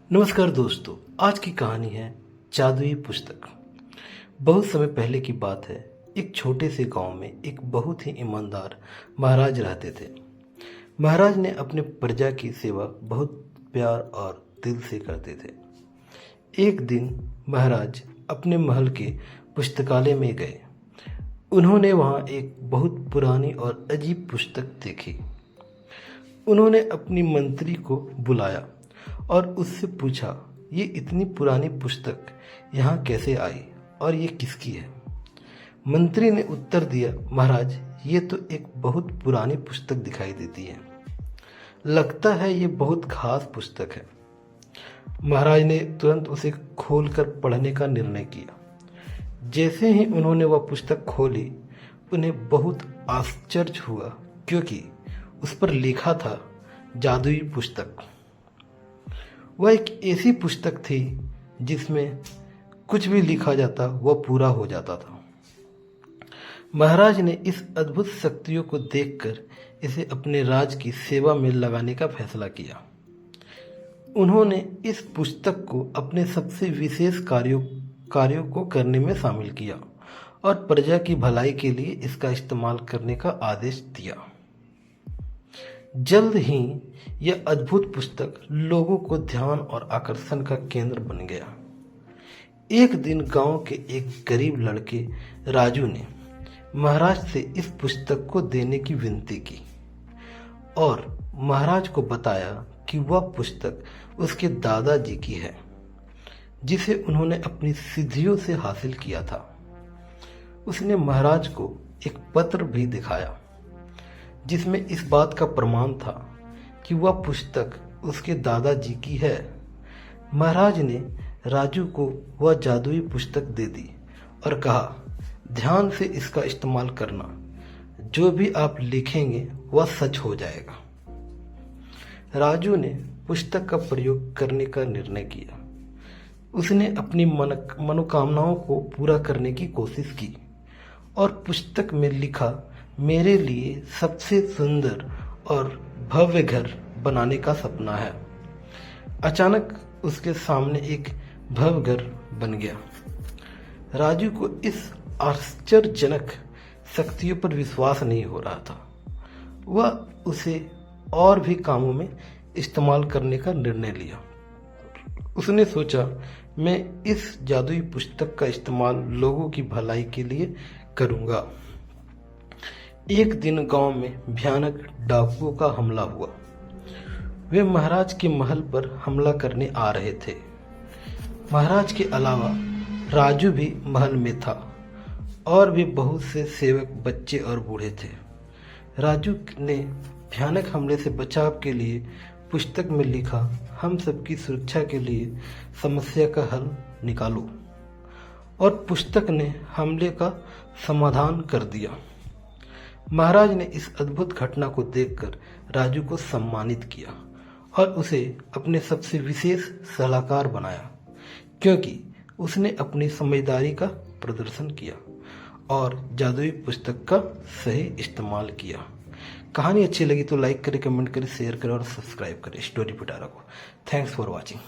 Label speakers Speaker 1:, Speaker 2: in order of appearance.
Speaker 1: नमस्कार दोस्तों, आज की कहानी है जादुई पुस्तक। बहुत समय पहले की बात है। एक छोटे से गांव में एक बहुत ही ईमानदार महाराज रहते थे। महाराज ने अपने प्रजा की सेवा बहुत प्यार और दिल से करते थे। एक दिन महाराज अपने महल के पुस्तकालय में गए। उन्होंने वहां एक बहुत पुरानी और अजीब पुस्तक देखी। उन्होंने अपनी मंत्री को बुलाया और उससे पूछा, ये इतनी पुरानी पुस्तक यहाँ कैसे आई और ये किसकी है? मंत्री ने उत्तर दिया, महाराज, ये तो एक बहुत पुरानी पुस्तक दिखाई देती है। लगता है ये बहुत खास पुस्तक है। महाराज ने तुरंत उसे खोलकर पढ़ने का निर्णय किया। जैसे ही उन्होंने वह पुस्तक खोली, उन्हें बहुत आश्चर्य हुआ, क्योंकि उस पर लिखा था जादुई पुस्तक। वह एक ऐसी पुस्तक थी जिसमें कुछ भी लिखा जाता वह पूरा हो जाता था। महाराज ने इस अद्भुत शक्तियों को देखकर इसे अपने राज की सेवा में लगाने का फैसला किया। उन्होंने इस पुस्तक को अपने सबसे विशेष कार्यों को करने में शामिल किया और प्रजा की भलाई के लिए इसका इस्तेमाल करने का आदेश दिया। जल्द ही यह अद्भुत पुस्तक लोगों को ध्यान और आकर्षण का केंद्र बन गया। एक दिन गांव के एक गरीब लड़के राजू ने महाराज से इस पुस्तक को देने की विनती की और महाराज को बताया कि वह पुस्तक उसके दादाजी की है, जिसे उन्होंने अपनी सिद्धियों से हासिल किया था। उसने महाराज को एक पत्र भी दिखाया जिसमें इस बात का प्रमाण था कि वह पुस्तक उसके दादाजी की है। महाराज ने राजू को वह जादुई पुस्तक दे दी और कहा, ध्यान से इसका इस्तेमाल करना। जो भी आप लिखेंगे वह सच हो जाएगा। राजू ने पुस्तक का प्रयोग करने का निर्णय किया। उसने अपनी मनोकामनाओं को पूरा करने की कोशिश की और पुस्तक में लिखा, मेरे लिए सबसे सुंदर और भव्य घर बनाने का सपना है। अचानक उसके सामने एक भव्य घर बन गया। राजू को इस आश्चर्यजनक शक्तियों पर विश्वास नहीं हो रहा था। वह उसे और भी कामों में इस्तेमाल करने का निर्णय लिया। उसने सोचा, मैं इस जादुई पुस्तक का इस्तेमाल लोगों की भलाई के लिए करूंगा। एक दिन गांव में भयानक डाकुओं का हमला हुआ। वे महाराज के महल पर हमला करने आ रहे थे। महाराज के अलावा राजू भी महल में था और भी बहुत से सेवक, बच्चे और बूढ़े थे। राजू ने भयानक हमले से बचाव के लिए पुस्तक में लिखा, हम सबकी सुरक्षा के लिए समस्या का हल निकालो, और पुस्तक ने हमले का समाधान कर दिया। महाराज ने इस अद्भुत घटना को देखकर राजू को सम्मानित किया और उसे अपने सबसे विशेष सलाहकार बनाया, क्योंकि उसने अपनी समझदारी का प्रदर्शन किया और जादुई पुस्तक का सही इस्तेमाल किया। कहानी अच्छी लगी तो लाइक करें, कमेंट करें, शेयर करें और सब्सक्राइब करें स्टोरी पिटारा को। Thanks for watching.